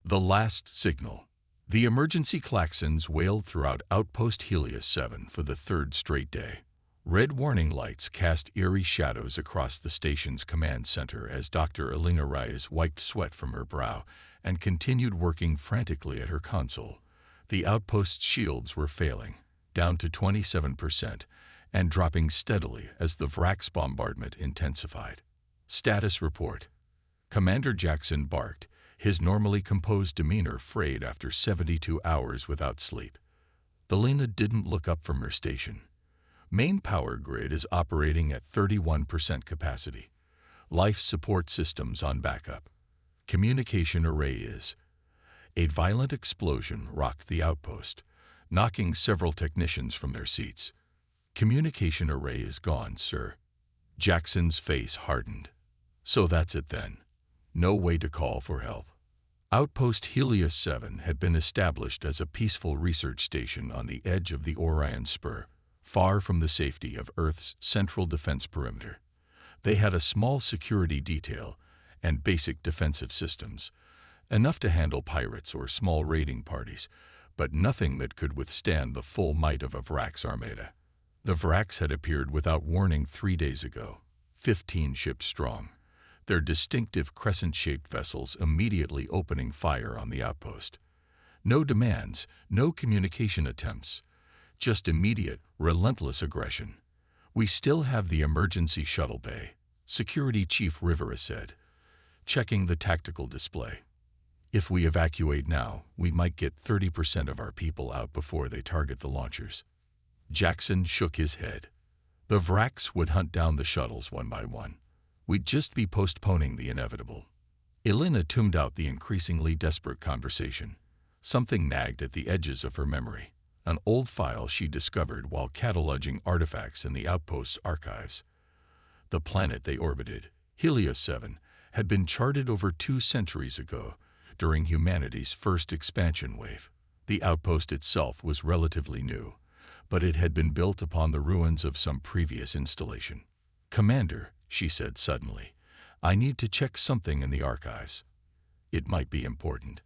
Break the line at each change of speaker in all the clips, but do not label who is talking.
The last signal. The emergency klaxons wailed throughout Outpost Helios 7 for the third straight day. Red warning lights cast eerie shadows across the station's command center as Dr. Elena Reyes wiped sweat from her brow and continued working frantically at her console. The outpost's shields were failing, down to 27%, and dropping steadily as the Vrax bombardment intensified. Status report. Commander Jackson barked, his normally composed demeanor frayed after 72 hours without sleep. Elena didn't look up from her station. Main power grid is operating at 31% capacity. Life support systems on backup. Communication array is. A violent explosion rocked the outpost, knocking several technicians from their seats. Communication array is gone, sir. Jackson's face hardened. So that's it then. No way to call for help. Outpost Helios 7 had been established as a peaceful research station on the edge of the Orion Spur, far from the safety of Earth's central defense perimeter. They had a small security detail and basic defensive systems, enough to handle pirates or small raiding parties, but nothing that could withstand the full might of a Vrax armada. The Vrax had appeared without warning 3 days ago, 15 ships strong, their distinctive crescent-shaped vessels immediately opening fire on the outpost. No demands, no communication attempts, just immediate, relentless aggression. "We still have the emergency shuttle bay," Security Chief Rivera said, checking the tactical display. "If we evacuate now, we might get 30% of our people out before they target the launchers." Jackson shook his head. The Vrax would hunt down the shuttles one by one. We'd just be postponing the inevitable. Elena tuned out the increasingly desperate conversation. Something nagged at the edges of her memory, an old file she discovered while cataloging artifacts in the outpost's archives. The planet they orbited, Helios 7, had been charted over 2 centuries ago, during humanity's first expansion wave. The outpost itself was relatively new, but it had been built upon the ruins of some previous installation. "Commander," she said suddenly, "I need to check something in the archives." "It might be important."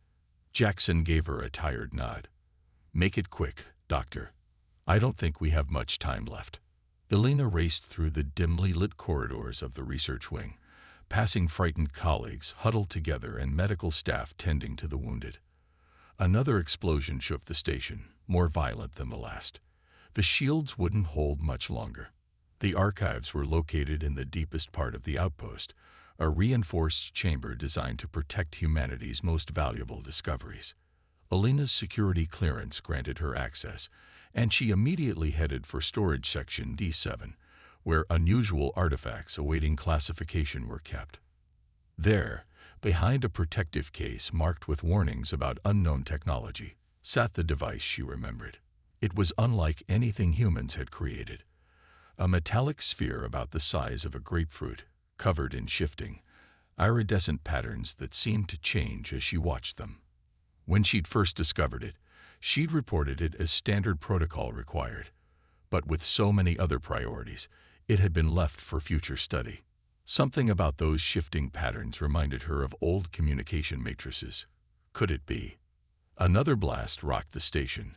Jackson gave her a tired nod. "Make it quick, Doctor. I don't think we have much time left." Elena raced through the dimly lit corridors of the research wing, passing frightened colleagues huddled together and medical staff tending to the wounded. Another explosion shook the station, more violent than the last. The shields wouldn't hold much longer. The archives were located in the deepest part of the outpost, a reinforced chamber designed to protect humanity's most valuable discoveries. Elena's security clearance granted her access, and she immediately headed for Storage Section D7, where unusual artifacts awaiting classification were kept. There, behind a protective case marked with warnings about unknown technology, sat the device she remembered. It was unlike anything humans had created. A metallic sphere about the size of a grapefruit, covered in shifting, iridescent patterns that seemed to change as she watched them. When she'd first discovered it, she'd reported it as standard protocol required. But with so many other priorities, it had been left for future study. Something about those shifting patterns reminded her of old communication matrices. Could it be? Another blast rocked the station,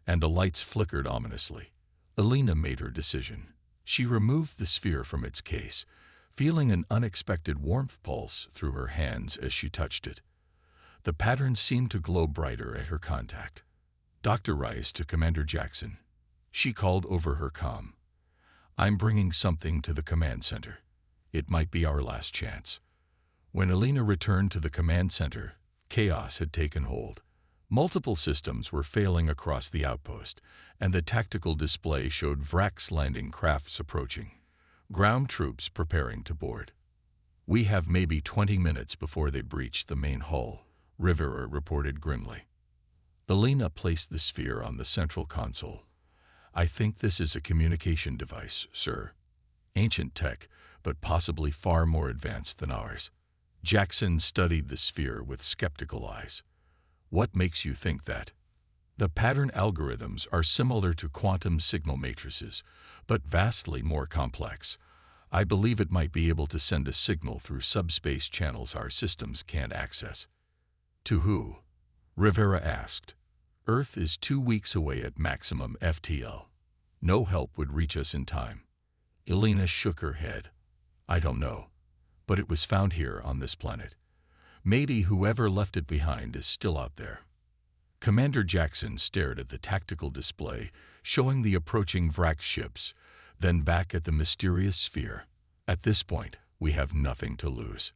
and the lights flickered ominously. Elena made her decision. She removed the sphere from its case, feeling an unexpected warmth pulse through her hands as she touched it. The pattern seemed to glow brighter at her contact. "Dr. Rice to Commander Jackson," she called over her comm. "I'm bringing something to the command center. It might be our last chance." When Elena returned to the command center, chaos had taken hold. Multiple systems were failing across the outpost, and the tactical display showed Vrax landing crafts approaching, ground troops preparing to board. "We have maybe 20 minutes before they breach the main hull," Rivera reported grimly. Elena placed the sphere on the central console. "I think this is a communication device, sir. Ancient tech, but possibly far more advanced than ours." Jackson studied the sphere with skeptical eyes. "What makes you think that?" "The pattern algorithms are similar to quantum signal matrices, but vastly more complex. I believe it might be able to send a signal through subspace channels our systems can't access." "To who?" Rivera asked. Earth is 2 weeks away at maximum FTL. No help would reach us in time. Elena shook her head. I don't know, but it was found here on this planet. Maybe whoever left it behind is still out there. Commander Jackson stared at the tactical display showing the approaching Vrax ships, then back at the mysterious sphere. At this point, we have nothing to lose.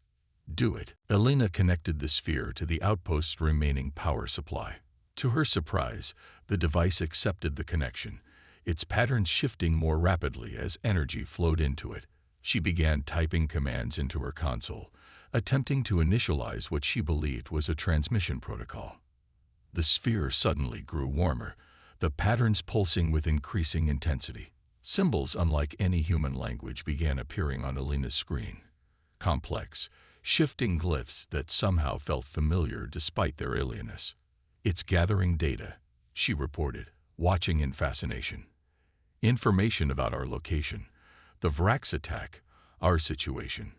Do it. Elena connected the sphere to the outpost's remaining power supply. To her surprise, the device accepted the connection, its patterns shifting more rapidly as energy flowed into it. She began typing commands into her console, attempting to initialize what she believed was a transmission protocol. The sphere suddenly grew warmer, the patterns pulsing with increasing intensity. Symbols unlike any human language began appearing on Elena's screen. Complex, shifting glyphs that somehow felt familiar despite their alienness. It's gathering data, she reported, watching in fascination. Information about our location, the Vrax attack, our situation.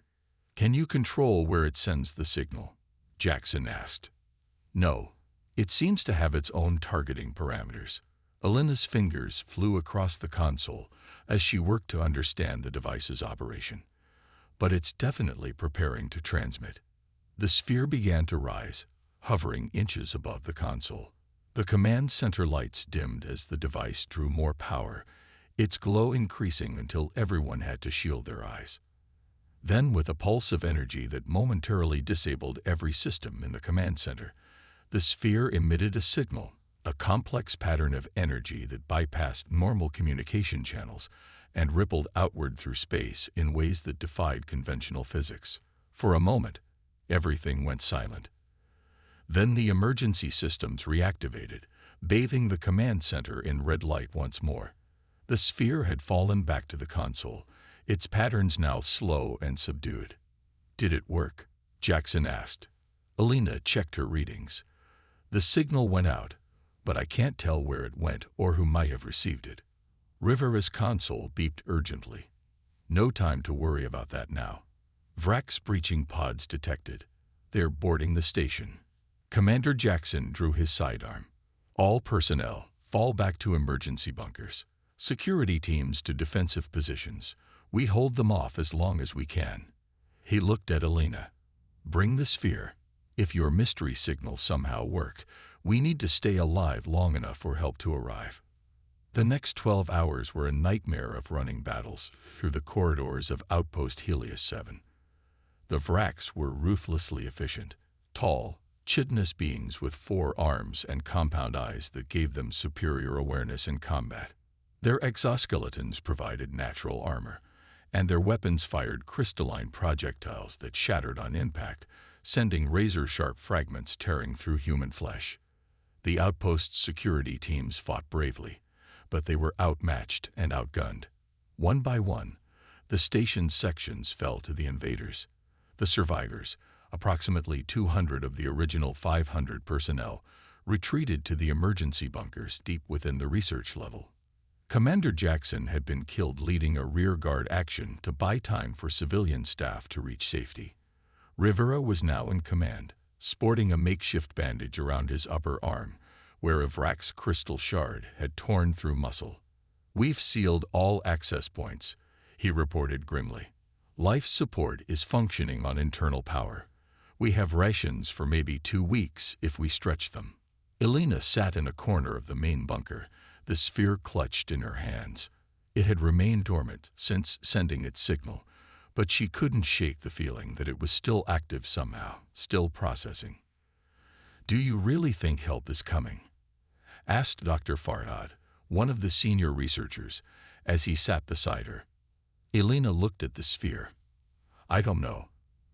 Can you control where it sends the signal? Jackson asked. No. It seems to have its own targeting parameters. Elena's fingers flew across the console as she worked to understand the device's operation. But it's definitely preparing to transmit. The sphere began to rise, hovering inches above the console. The command center lights dimmed as the device drew more power, its glow increasing until everyone had to shield their eyes. Then, with a pulse of energy that momentarily disabled every system in the command center, the sphere emitted a signal, a complex pattern of energy that bypassed normal communication channels and rippled outward through space in ways that defied conventional physics. For a moment, everything went silent. Then the emergency systems reactivated, bathing the command center in red light once more. The sphere had fallen back to the console, its patterns now slow and subdued. Did it work? Jackson asked. Elena checked her readings. The signal went out, but I can't tell where it went or who might have received it. Rivera's console beeped urgently. No time to worry about that now. Vrax breaching pods detected. They're boarding the station. Commander Jackson drew his sidearm. All personnel, fall back to emergency bunkers. Security teams to defensive positions. We hold them off as long as we can. He looked at Elena. Bring the sphere. If your mystery signal somehow worked, we need to stay alive long enough for help to arrive. The next 12 hours were a nightmare of running battles through the corridors of Outpost Helios 7. The Vrax were ruthlessly efficient, tall, chitinous beings with 4 arms and compound eyes that gave them superior awareness in combat. Their exoskeletons provided natural armor, and their weapons fired crystalline projectiles that shattered on impact, sending razor-sharp fragments tearing through human flesh. The outpost's security teams fought bravely, but they were outmatched and outgunned. One by one, the station's sections fell to the invaders. The survivors, approximately 200 of the original 500 personnel, retreated to the emergency bunkers deep within the research level. Commander Jackson had been killed leading a rearguard action to buy time for civilian staff to reach safety. Rivera was now in command, sporting a makeshift bandage around his upper arm, where a Vrax crystal shard had torn through muscle. We've sealed all access points, he reported grimly. Life support is functioning on internal power. We have rations for maybe 2 weeks if we stretch them. Elena sat in a corner of the main bunker, the sphere clutched in her hands. It had remained dormant since sending its signal, but she couldn't shake the feeling that it was still active somehow, still processing. Do you really think help is coming? Asked Dr. Farhad, one of the senior researchers, as he sat beside her. Elena looked at the sphere. I don't know,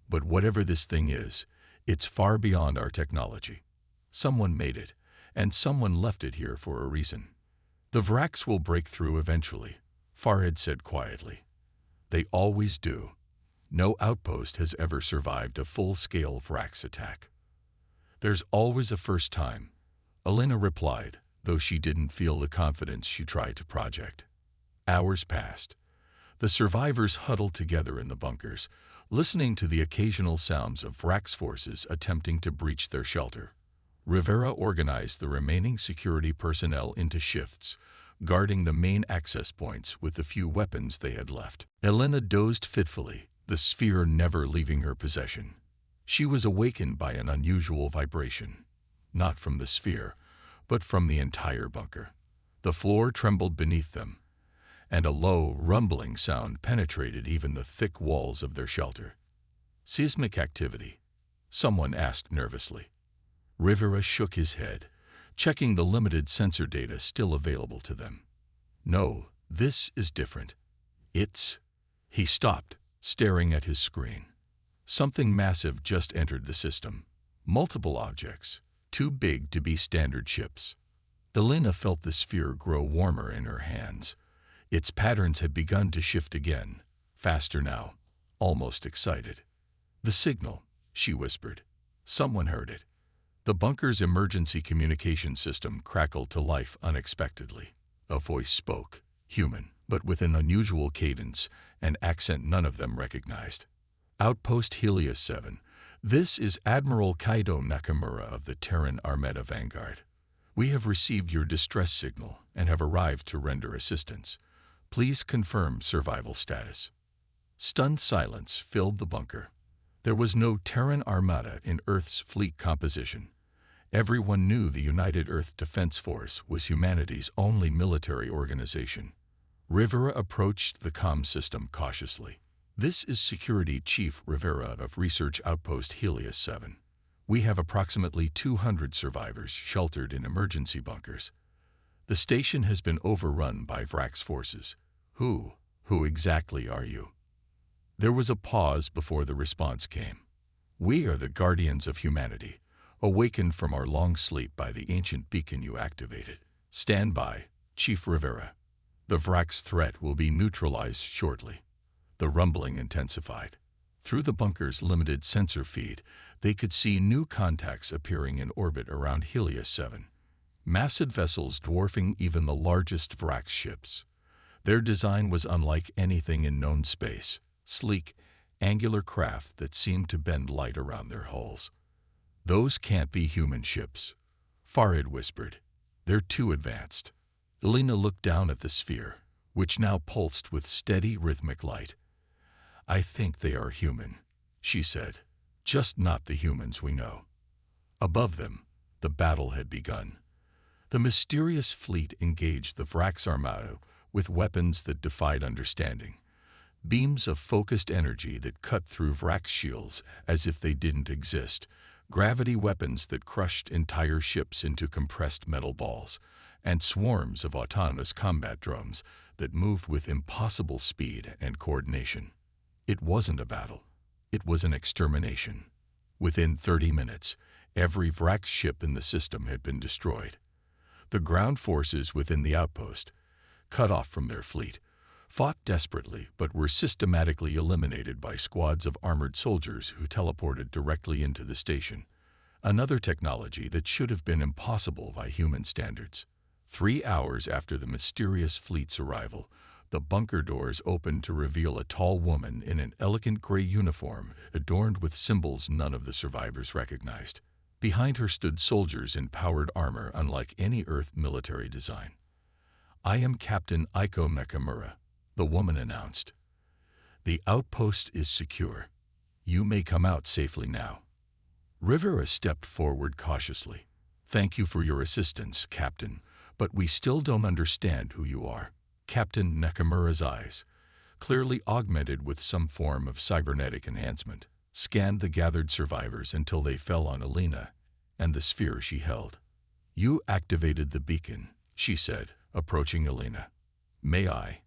but whatever this thing is, it's far beyond our technology. Someone made it, and someone left it here for a reason. The Vrax will break through eventually, Farhad said quietly. They always do. No outpost has ever survived a full-scale Vrax attack. There's always a first time, Elena replied, though she didn't feel the confidence she tried to project. Hours passed. The survivors huddled together in the bunkers, listening to the occasional sounds of Vrax forces attempting to breach their shelter. Rivera organized the remaining security personnel into shifts, guarding the main access points with the few weapons they had left. Elena dozed fitfully, the sphere never leaving her possession. She was awakened by an unusual vibration, not from the sphere, but from the entire bunker. The floor trembled beneath them, and a low, rumbling sound penetrated even the thick walls of their shelter. Seismic activity, someone asked nervously. Rivera shook his head, checking the limited sensor data still available to them. No, this is different. He stopped, staring at his screen. Something massive just entered the system. Multiple objects, too big to be standard ships. Elena felt the sphere grow warmer in her hands. Its patterns had begun to shift again, faster now, almost excited. "The signal," she whispered. Someone heard it. The bunker's emergency communication system crackled to life unexpectedly. A voice spoke, human, but with an unusual cadence and accent none of them recognized. "Outpost Helios 7. This is Admiral Kaido Nakamura of the Terran Armada Vanguard. We have received your distress signal and have arrived to render assistance. Please confirm survival status." Stunned silence filled the bunker. There was no Terran Armada in Earth's fleet composition. Everyone knew the United Earth Defense Force was humanity's only military organization. Rivera approached the comm system cautiously. "This is Security Chief Rivera of Research Outpost Helios 7. We have approximately 200 survivors sheltered in emergency bunkers. The station has been overrun by Vrax forces. Who exactly are you?" There was a pause before the response came. "We are the guardians of humanity, awakened from our long sleep by the ancient beacon you activated. Stand by, Chief Rivera. The Vrax threat will be neutralized shortly." The rumbling intensified. Through the bunker's limited sensor feed, they could see new contacts appearing in orbit around Helios 7. Massive vessels dwarfing even the largest Vrax ships. Their design was unlike anything in known space. Sleek, angular craft that seemed to bend light around their hulls. "Those can't be human ships," Farid whispered. "They're too advanced." Elena looked down at the sphere, which now pulsed with steady, rhythmic light. "I think they are human," she said, "just not the humans we know." Above them, the battle had begun. The mysterious fleet engaged the Vrax Armada with weapons that defied understanding. Beams of focused energy that cut through Vrax shields as if they didn't exist, gravity weapons that crushed entire ships into compressed metal balls, and swarms of autonomous combat drones that moved with impossible speed and coordination. It wasn't a battle. It was an extermination. Within 30 minutes, every Vrax ship in the system had been destroyed. The ground forces within the outpost, cut off from their fleet, fought desperately but were systematically eliminated by squads of armored soldiers who teleported directly into the station. Another technology that should have been impossible by human standards. 3 hours after the mysterious fleet's arrival, the bunker doors opened to reveal a tall woman in an elegant gray uniform adorned with symbols none of the survivors recognized. Behind her stood soldiers in powered armor unlike any Earth military design. "I am Captain Aiko Nakamura," the woman announced. "The outpost is secure. You may come out safely now." Rivera stepped forward cautiously. "Thank you for your assistance, Captain, but we still don't understand who you are." Captain Nakamura's eyes, clearly augmented with some form of cybernetic enhancement, scanned the gathered survivors until they fell on Elena and the sphere she held. "You activated the beacon," she said, approaching Elena. "May I?"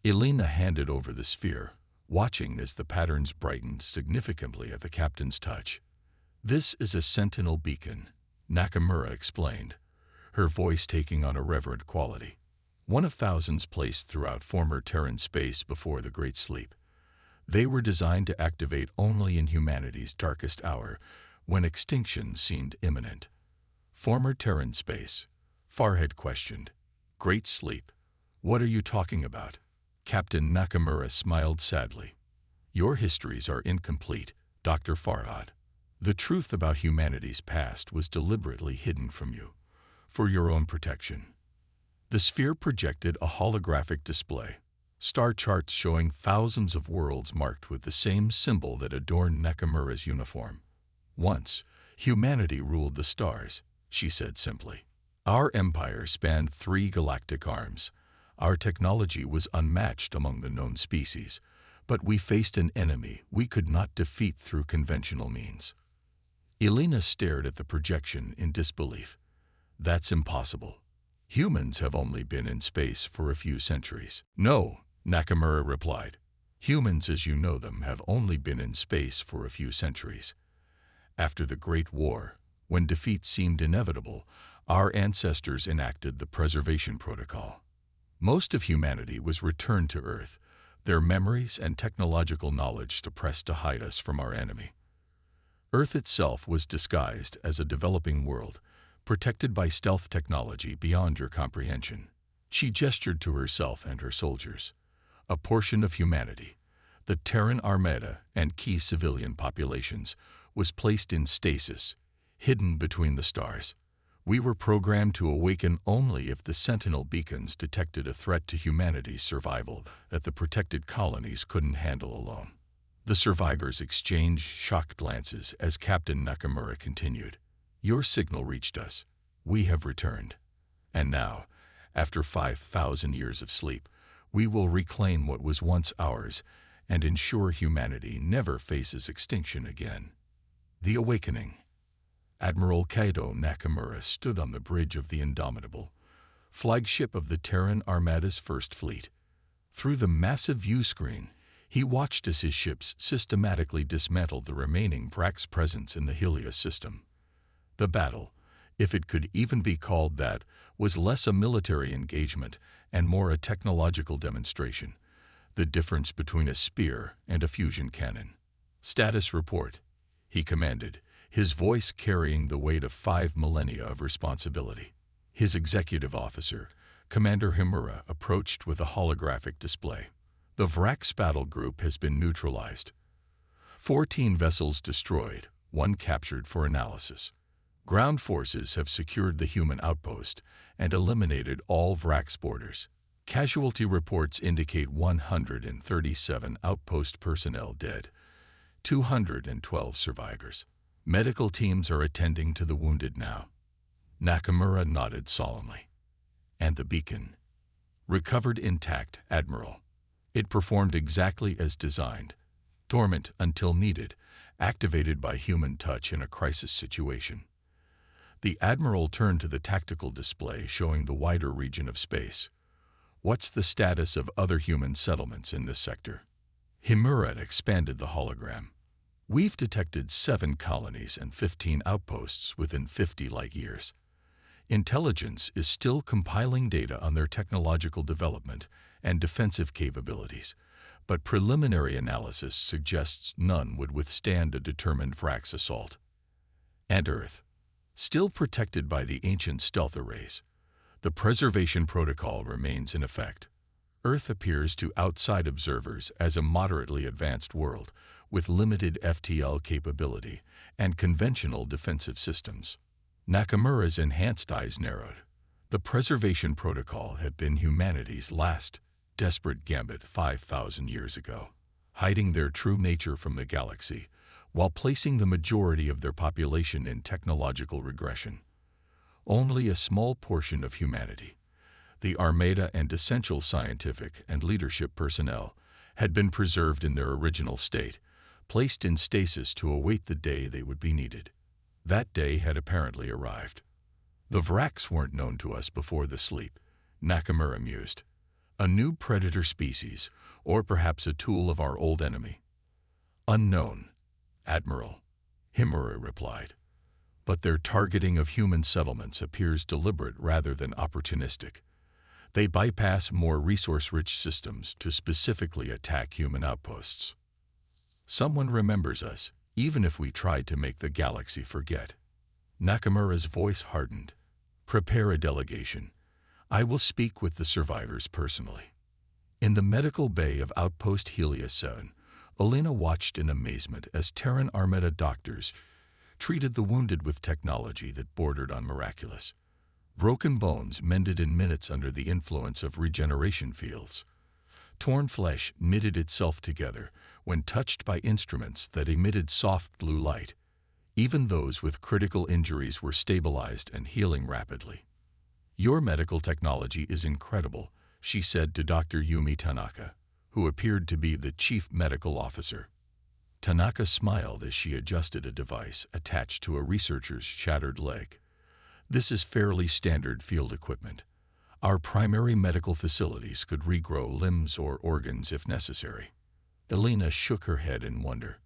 Elena handed over the sphere, watching as the patterns brightened significantly at the captain's touch. "This is a sentinel beacon," Nakamura explained, her voice taking on a reverent quality. "One of thousands placed throughout former Terran space before the Great Sleep. They were designed to activate only in humanity's darkest hour, when extinction seemed imminent." "Former Terran space?" Farhad questioned. "Great Sleep? What are you talking about?" Captain Nakamura smiled sadly. "Your histories are incomplete, Dr. Farhad. The truth about humanity's past was deliberately hidden from you, for your own protection. The sphere projected a holographic display, star charts showing thousands of worlds marked with the same symbol that adorned Nakamura's uniform. Once, humanity ruled the stars, she said simply. Our empire spanned 3 galactic arms. Our technology was unmatched among the known species, but we faced an enemy we could not defeat through conventional means. Elena stared at the projection in disbelief. That's impossible. Humans have only been in space for a few centuries. No, Nakamura replied. Humans as you know them have only been in space for a few centuries. After the Great War, when defeat seemed inevitable, our ancestors enacted the Preservation Protocol. Most of humanity was returned to Earth, their memories and technological knowledge suppressed to hide us from our enemy. Earth itself was disguised as a developing world, protected by stealth technology beyond your comprehension. She gestured to herself and her soldiers. A portion of humanity, the Terran Armada and key civilian populations, was placed in stasis, hidden between the stars. We were programmed to awaken only if the Sentinel beacons detected a threat to humanity's survival that the protected colonies couldn't handle alone. The survivors exchanged shocked glances as Captain Nakamura continued. Your signal reached us. We have returned. And now, after 5,000 years of sleep, we will reclaim what was once ours and ensure humanity never faces extinction again. The Awakening. Admiral Kaido Nakamura stood on the bridge of the Indomitable, flagship of the Terran Armada's First Fleet. Through the massive view screen, he watched as his ships systematically dismantled the remaining Vrax presence in the Helios system. The battle, if it could even be called that, was less a military engagement and more a technological demonstration, the difference between a spear and a fusion cannon. Status report, he commanded, his voice carrying the weight of 5 millennia of responsibility. His executive officer, Commander Himura, approached with a holographic display. The Vrax battle group has been neutralized. 14 vessels destroyed, 1 captured for analysis. Ground forces have secured the human outpost and eliminated all Vrax boarders. Casualty reports indicate 137 outpost personnel dead, 212 survivors. Medical teams are attending to the wounded now. Nakamura nodded solemnly. And the beacon? Recovered intact, Admiral. It performed exactly as designed, dormant until needed, activated by human touch in a crisis situation. The Admiral turned to the tactical display showing the wider region of space. What's the status of other human settlements in this sector? Himura expanded the hologram. We've detected 7 colonies and 15 outposts within 50 light years. Intelligence is still compiling data on their technological development and defensive capabilities, but preliminary analysis suggests none would withstand a determined Vrax assault. And Earth, still protected by the ancient stealth arrays, the Preservation Protocol remains in effect. Earth appears to outside observers as a moderately advanced world with limited FTL capability and conventional defensive systems. Nakamura's enhanced eyes narrowed. The Preservation Protocol had been humanity's last, desperate gambit 5,000 years ago, hiding their true nature from the galaxy while placing the majority of their population in technological regression. Only a small portion of humanity, the Armada and essential scientific and leadership personnel, had been preserved in their original state, placed in stasis to await the day they would be needed. That day had apparently arrived. The Vrax weren't known to us before the sleep, Nakamura mused. A new predator species, or perhaps a tool of our old enemy. Unknown, Admiral, Himura replied. But their targeting of human settlements appears deliberate rather than opportunistic. They bypass more resource-rich systems to specifically attack human outposts. Someone remembers us, even if we tried to make the galaxy forget. Nakamura's voice hardened. Prepare a delegation. I will speak with the survivors personally. In the medical bay of Outpost Helios 7, Elena watched in amazement as Terran Armada doctors treated the wounded with technology that bordered on miraculous. Broken bones mended in minutes under the influence of regeneration fields. Torn flesh knitted itself together when touched by instruments that emitted soft blue light. Even those with critical injuries were stabilized and healing rapidly. "Your medical technology is incredible," she said to Dr. Yumi Tanaka, who appeared to be the chief medical officer. Tanaka smiled as she adjusted a device attached to a researcher's shattered leg. "This is fairly standard field equipment. Our primary medical facilities could regrow limbs or organs if necessary." Elena shook her head in wonder.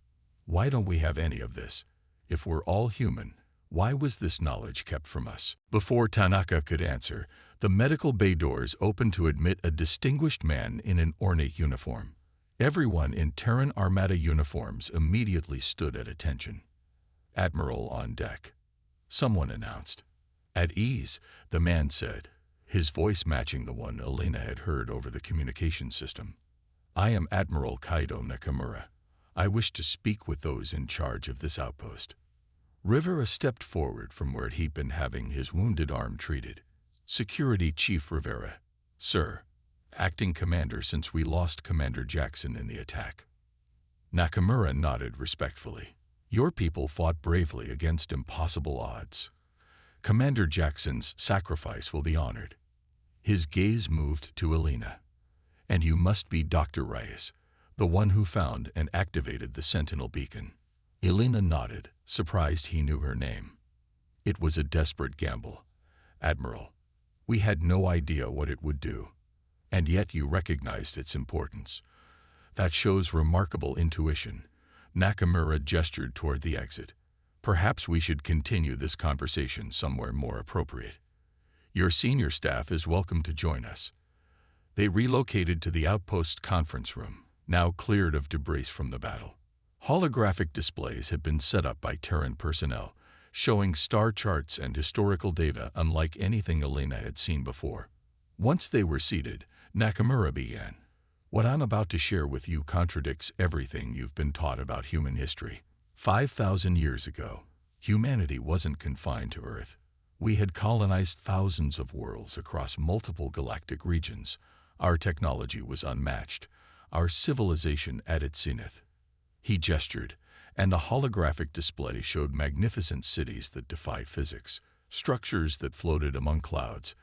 "Why don't we have any of this? If we're all human, why was this knowledge kept from us?" Before Tanaka could answer, the medical bay doors opened to admit a distinguished man in an ornate uniform. Everyone in Terran Armada uniforms immediately stood at attention. "Admiral on deck," someone announced. "At ease," the man said, his voice matching the one Elena had heard over the communication system. "I am Admiral Kaido Nakamura. I wish to speak with those in charge of this outpost." Rivera stepped forward from where he'd been having his wounded arm treated. "Security Chief Rivera, sir. Acting commander since we lost Commander Jackson in the attack." Nakamura nodded respectfully. "Your people fought bravely against impossible odds. Commander Jackson's sacrifice will be honored." His gaze moved to Elena. "And you must be Dr. Reyes, the one who found and activated the Sentinel beacon." Elena nodded, surprised he knew her name. "It was a desperate gamble, Admiral. We had no idea what it would do. And yet you recognized its importance. That shows remarkable intuition." Nakamura gestured toward the exit. "Perhaps we should continue this conversation somewhere more appropriate. Your senior staff is welcome to join us." They relocated to the outpost conference room, now cleared of debris from the battle. Holographic displays had been set up by Terran personnel, showing star charts and historical data unlike anything Elena had seen before. Once they were seated, Nakamura began. "What I'm about to share with you contradicts everything you've been taught about human history. 5,000 years ago, humanity wasn't confined to Earth. We had colonized thousands of worlds across multiple galactic regions. Our technology was unmatched, our civilization at its zenith." He gestured, and the holographic display showed magnificent cities that defy physics, structures that floated among clouds,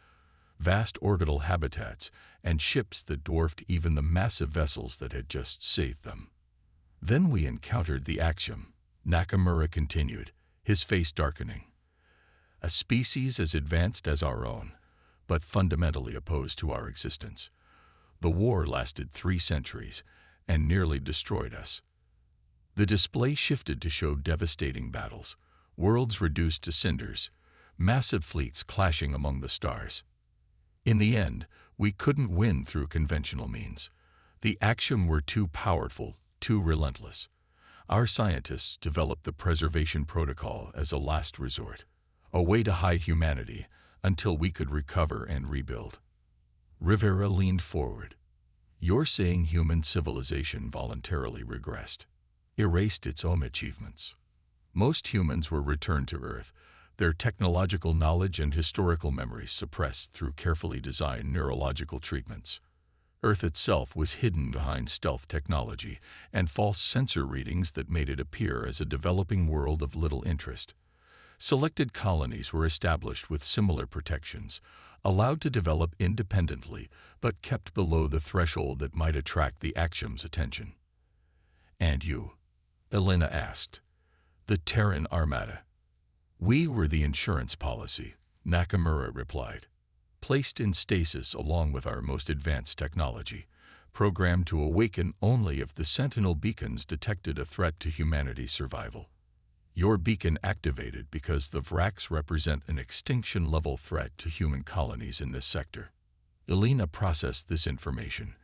vast orbital habitats, and ships that dwarfed even the massive vessels that had just saved them. "Then we encountered the Axiom," Nakamura continued, his face darkening. "A species as advanced as our own, but fundamentally opposed to our existence. The war lasted 3 centuries and nearly destroyed us." The display shifted to show devastating battles, worlds reduced to cinders, massive fleets clashing among the stars. "In the end, we couldn't win through conventional means. The Axiom were too powerful, too relentless. Our scientists developed the preservation protocol as a last resort, a way to hide humanity until we could recover and rebuild." Rivera leaned forward. "You're saying human civilization voluntarily regressed, erased its own achievements. Most humans were returned to Earth, their technological knowledge and historical memories suppressed through carefully designed neurological treatments. Earth itself was hidden behind stealth technology and false sensor readings that made it appear as a developing world of little interest. Selected colonies were established with similar protections, allowed to develop independently, but kept below the threshold that might attract the Axiom's attention." "And you?" Elena asked. "The Terran Armada." "We were the insurance policy," Nakamura replied. "Placed in stasis along with our most advanced technology, programmed to awaken only if the Sentinel beacons detected a threat to humanity's survival. Your beacon activated because the Vrax represent an extinction-level threat to human colonies in this sector." Elena processed this information,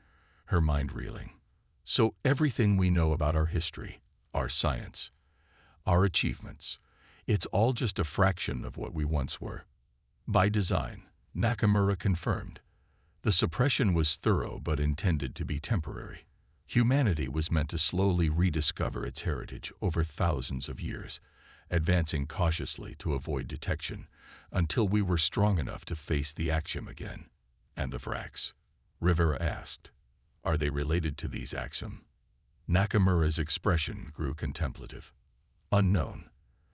her mind reeling. "So everything we know about our history, our science, our achievements, it's all just a fraction of what we once were." "By design," Nakamura confirmed. "The suppression was thorough but intended to be temporary. Humanity was meant to slowly rediscover its heritage over thousands of years, advancing cautiously to avoid detection until we were strong enough to face the axiom again. And the Vrax? Rivera asked. Are they related to these axiom? Nakamura's expression grew contemplative. Unknown.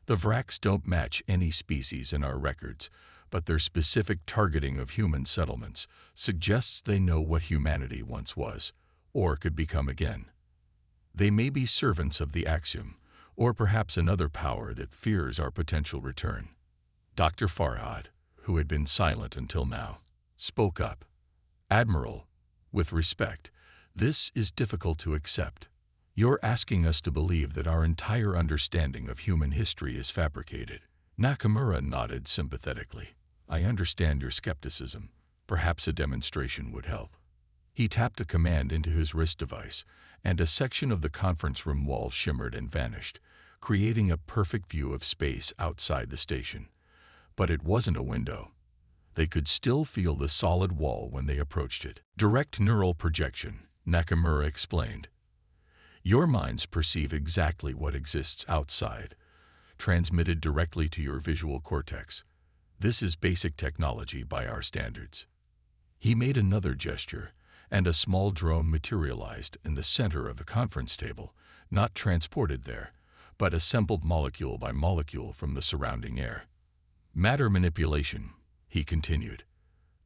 The Vrax don't match any species in our records, but their specific targeting of human settlements suggests they know what humanity once was, or could become again. They may be servants of the axiom, or perhaps another power that fears our potential return. Dr. Farhad, who had been silent until now, spoke up. Admiral, with respect, this is difficult to accept. You're asking us to believe that our entire understanding of human history is fabricated. Nakamura nodded sympathetically. I understand your skepticism. Perhaps a demonstration would help. He tapped a command into his wrist device, and a section of the conference room wall shimmered and vanished, creating a perfect view of space outside the station. But it wasn't a window. They could still feel the solid wall when they approached it. Direct neural projection, Nakamura explained. Your minds perceive exactly what exists outside, transmitted directly to your visual cortex. This is basic technology by our standards. He made another gesture, and a small drone materialized in the center of the conference table, not transported there, but assembled molecule by molecule from the surrounding air. Matter manipulation, he continued.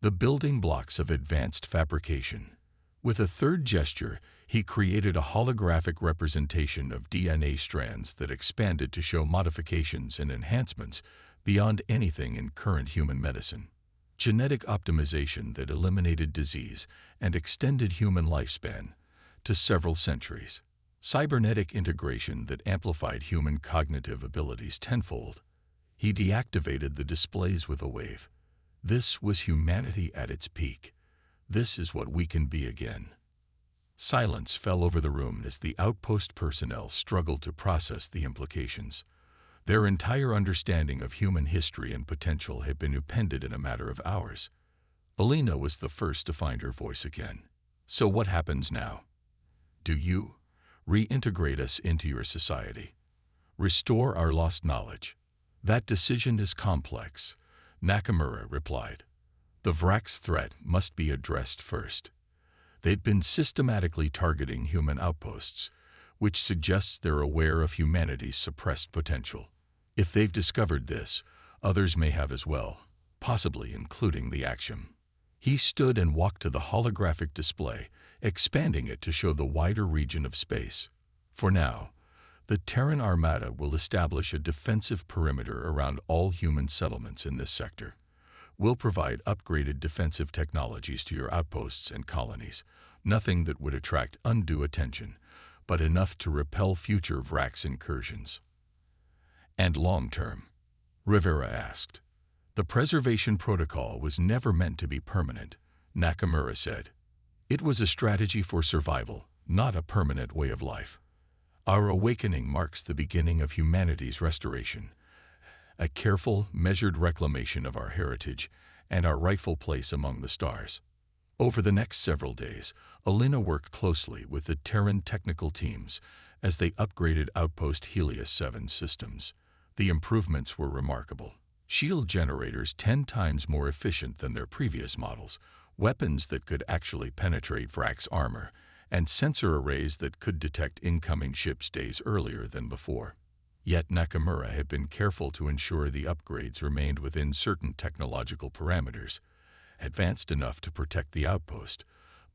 The building blocks of advanced fabrication. With a third gesture, he created a holographic representation of DNA strands that expanded to show modifications and enhancements beyond anything in current human medicine. Genetic optimization that eliminated disease and extended human lifespan to several centuries. Cybernetic integration that amplified human cognitive abilities tenfold. He deactivated the displays with a wave. This was humanity at its peak. This is what we can be again. Silence fell over the room as the outpost personnel struggled to process the implications. Their entire understanding of human history and potential had been upended in a matter of hours. Alina was the first to find her voice again. So what happens now? Do you reintegrate us into your society? Restore our lost knowledge? That decision is complex, Nakamura replied. The Vrax threat must be addressed first. They've been systematically targeting human outposts, which suggests they're aware of humanity's suppressed potential. If they've discovered this, others may have as well, possibly including the axiom. He stood and walked to the holographic display, expanding it to show the wider region of space. For now, the Terran Armada will establish a defensive perimeter around all human settlements in this sector. We'll provide upgraded defensive technologies to your outposts and colonies, nothing that would attract undue attention, but enough to repel future Vrax incursions. And long-term? Rivera asked. The preservation protocol was never meant to be permanent, Nakamura said. It was a strategy for survival, not a permanent way of life. Our awakening marks the beginning of humanity's restoration, a careful, measured reclamation of our heritage and our rightful place among the stars. Over the next several days, Alina worked closely with the Terran technical teams as they upgraded Outpost Helios 7 systems. The improvements were remarkable. Shield generators 10 times more efficient than their previous models, weapons that could actually penetrate Vrax armor, and sensor arrays that could detect incoming ships days earlier than before. Yet Nakamura had been careful to ensure the upgrades remained within certain technological parameters, advanced enough to protect the outpost,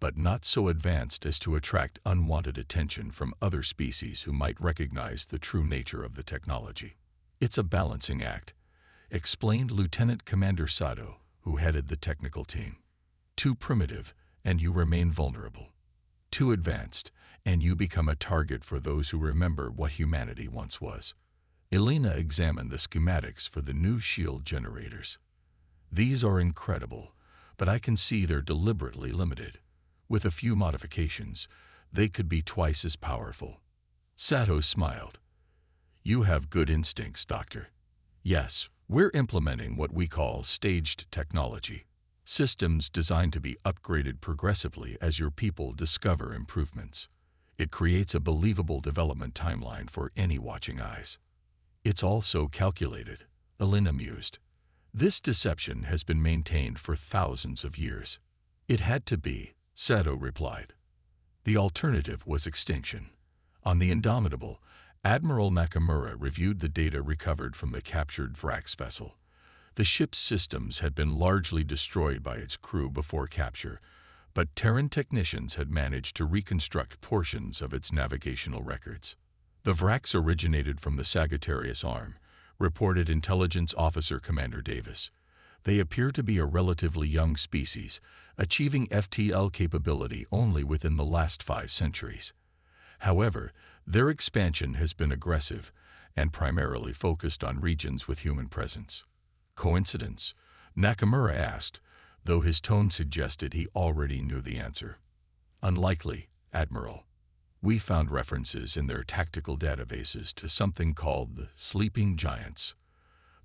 but not so advanced as to attract unwanted attention from other species who might recognize the true nature of the technology. It's a balancing act, explained Lieutenant Commander Sato, who headed the technical team. Too primitive, and you remain vulnerable. Too advanced, and you become a target for those who remember what humanity once was. Alina examined the schematics for the new shield generators. These are incredible, but I can see they're deliberately limited. With a few modifications, they could be twice as powerful. Sato smiled. You have good instincts, Doctor. Yes, we're implementing what we call staged technology. Systems designed to be upgraded progressively as your people discover improvements. It creates a believable development timeline for any watching eyes. It's all so calculated, Elena mused. This deception has been maintained for thousands of years. It had to be, Sato replied. The alternative was extinction. On the Indomitable, Admiral Nakamura reviewed the data recovered from the captured Vrax vessel. The ship's systems had been largely destroyed by its crew before capture, but Terran technicians had managed to reconstruct portions of its navigational records. The Vrax originated from the Sagittarius Arm, reported Intelligence Officer Commander Davis. They appear to be a relatively young species, achieving FTL capability only within the last 5 centuries. However, their expansion has been aggressive and primarily focused on regions with human presence. Coincidence? Nakamura asked, though his tone suggested he already knew the answer. Unlikely, Admiral. We found references in their tactical databases to something called the sleeping giants.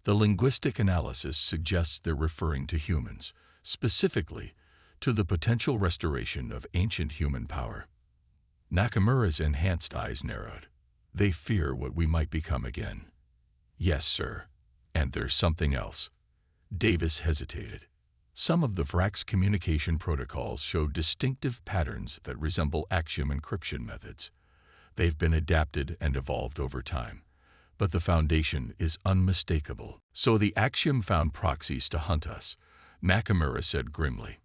The linguistic analysis suggests they're referring to humans, specifically to the potential restoration of ancient human power. Nakamura's enhanced eyes narrowed. They fear what we might become again. Yes, sir. And there's something else. Davis hesitated. Some of the Vrax communication protocols show distinctive patterns that resemble Axiom encryption methods. They've been adapted and evolved over time, but the foundation is unmistakable. So the Axiom found proxies to hunt us, Nakamura said grimly.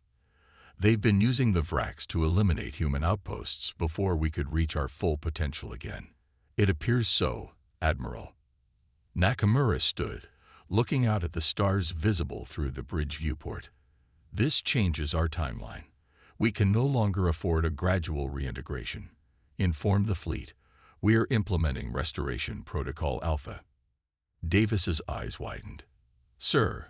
They've been using the Vrax to eliminate human outposts before we could reach our full potential again. It appears so, Admiral. Nakamura stood, looking out at the stars visible through the bridge viewport. This changes our timeline. We can no longer afford a gradual reintegration. Inform the fleet. We are implementing Restoration Protocol Alpha. Davis's eyes widened. Sir,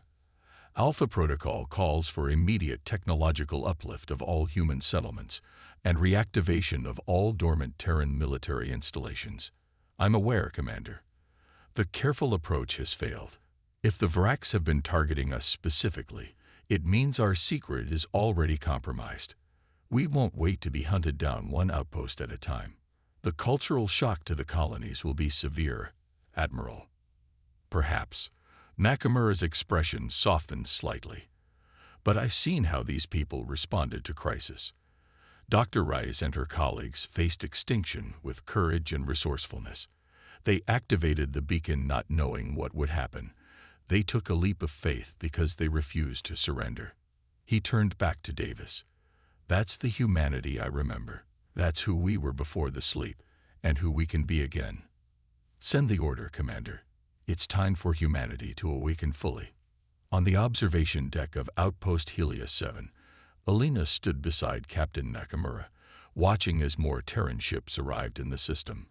Alpha Protocol calls for immediate technological uplift of all human settlements and reactivation of all dormant Terran military installations. I'm aware, Commander. The careful approach has failed. If the Vrax have been targeting us specifically, it means our secret is already compromised. We won't wait to be hunted down one outpost at a time. The cultural shock to the colonies will be severe, Admiral. Perhaps. Nakamura's expression softened slightly. But I've seen how these people responded to crisis. Dr. Rice and her colleagues faced extinction with courage and resourcefulness. They activated the beacon not knowing what would happen. They took a leap of faith because they refused to surrender. He turned back to Davis. That's the humanity I remember. That's who we were before the sleep, and who we can be again. Send the order, Commander. It's time for humanity to awaken fully. On the observation deck of Outpost Helios 7, Elena stood beside Captain Nakamura, watching as more Terran ships arrived in the system.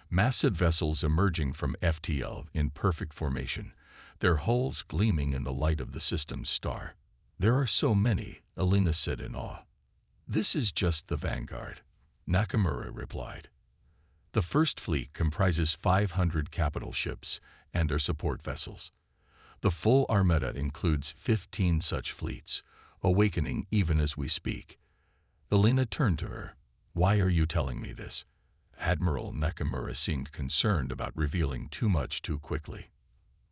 Massive vessels emerging from FTL in perfect formation, their hulls gleaming in the light of the system's star. There are so many, Elena said in awe. This is just the vanguard, Nakamura replied. The first fleet comprises 500 capital ships and their support vessels. The full Armada includes 15 such fleets, awakening even as we speak. Elena turned to her. Why are you telling me this? Admiral Nakamura seemed concerned about revealing too much too quickly.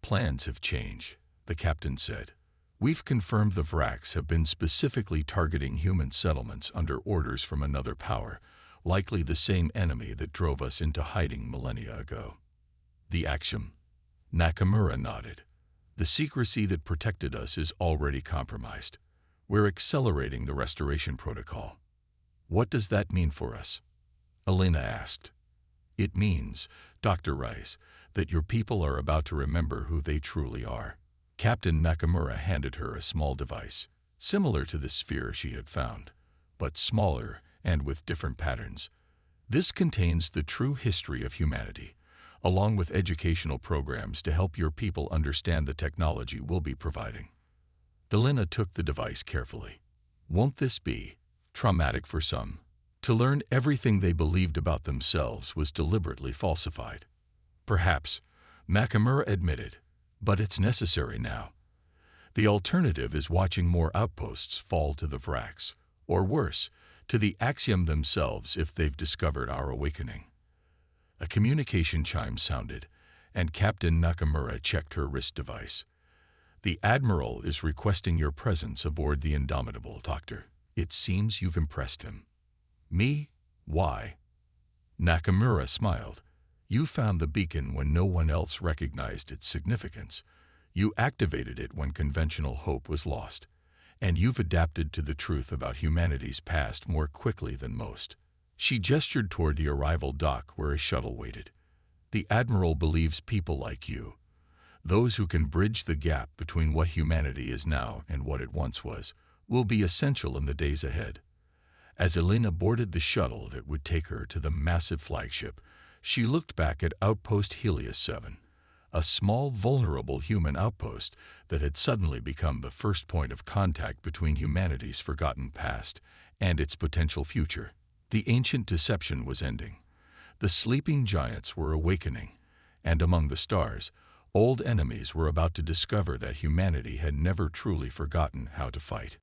Plans have changed, the captain said. We've confirmed the Vrax have been specifically targeting human settlements under orders from another power, likely the same enemy that drove us into hiding millennia ago. The Axiom? Nakamura nodded. The secrecy that protected us is already compromised. We're accelerating the restoration protocol. What does that mean for us? Elena asked. It means, Dr. Rice, that your people are about to remember who they truly are. Captain Nakamura handed her a small device, similar to the sphere she had found, but smaller and with different patterns. This contains the true history of humanity, along with educational programs to help your people understand the technology we'll be providing. Elena took the device carefully. Won't this be traumatic for some? To learn everything they believed about themselves was deliberately falsified. Perhaps, Nakamura admitted, but it's necessary now. The alternative is watching more outposts fall to the Vrax, or worse, to the Axiom themselves if they've discovered our awakening. A communication chime sounded, and Captain Nakamura checked her wrist device. "The Admiral is requesting your presence aboard the Indomitable, Doctor. It seems you've impressed him." "Me? Why?" Nakamura smiled. "You found the beacon when no one else recognized its significance. You activated it when conventional hope was lost. And you've adapted to the truth about humanity's past more quickly than most." She gestured toward the arrival dock where a shuttle waited. "The Admiral believes people like you, those who can bridge the gap between what humanity is now and what it once was, will be essential in the days ahead." As Elena boarded the shuttle that would take her to the massive flagship, she looked back at Outpost Helios 7, a small, vulnerable human outpost that had suddenly become the first point of contact between humanity's forgotten past and its potential future. The ancient deception was ending. The sleeping giants were awakening, and among the stars, old enemies were about to discover that humanity had never truly forgotten how to fight.